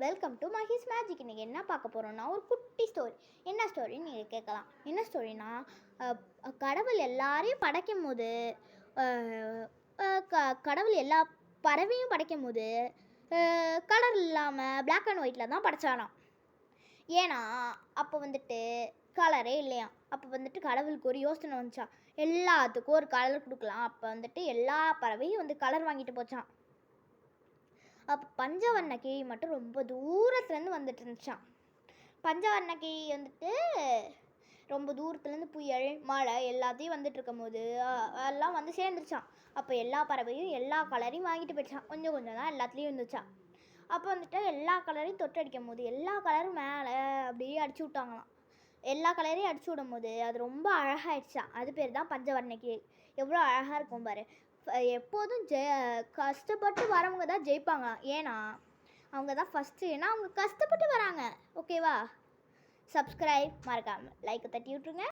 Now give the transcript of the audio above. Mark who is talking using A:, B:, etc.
A: Welcome to Mahi's magic. இன்றைக்கி என்ன பார்க்க போகிறோன்னா ஒரு குட்டி ஸ்டோரி. என்ன ஸ்டோரின்னு நீங்கள் கேட்கலாம். என்ன ஸ்டோரினா, கடவுள் எல்லாரையும் படைக்கும் போது கடவுள் எல்லா பறவையும் படைக்கும் போது கலர் இல்லாமல் பிளாக் அண்ட் ஒயிட்டில் தான் படைச்சானாம். ஏன்னா அப்போ வந்துட்டு கலரே இல்லையாம். அப்போ வந்துட்டு கடவுளுக்கு ஒரு யோசனை வந்துச்சான், எல்லாத்துக்கும் ஒரு கலர் கொடுக்கலாம். அப்போ வந்துட்டு எல்லா பறவையும் வந்து கலர் வாங்கிட்டு போச்சான். அப்போ பஞ்சவர்ண கிளி மட்டும் ரொம்ப தூரத்துலேருந்து வந்துட்டு இருந்துச்சான். பஞ்சவர்ண கிளி வந்துட்டு ரொம்ப தூரத்துலேருந்து புயல் மழை எல்லாத்தையும் வந்துட்டு இருக்கும் போது எல்லாம் வந்து சேர்ந்துருச்சான். அப்போ எல்லா பறவையும் எல்லா கலரையும் வாங்கிட்டு போயிடுச்சான். கொஞ்சம் கொஞ்சம் தான் எல்லாத்துலேயும் இருந்துச்சான். அப்போ வந்துட்டு எல்லா கலரையும் தொட்டு அடிக்கும் போது எல்லா கலரும் மேலே அப்படியே அடிச்சு விட்டாங்களாம். எல்லா கலரையும் அடிச்சு விடும் போது அது ரொம்ப அழகாகிடுச்சான். அது பேர் தான் பஞ்சவர்ண கிளி. எவ்வளோ அழகாக இருக்கும் பாரு. எப்போதும் கஷ்டப்பட்டு வரவங்க தான் ஜெயிப்பாங்களாம். ஏன்னா அவங்க தான் ஃபஸ்ட்டு. ஏன்னா அவங்க கஷ்டப்பட்டு வராங்க. ஓகேவா? சப்ஸ்கிரைப் மறக்காமல் லைக்கை தட்டி விட்ருங்க.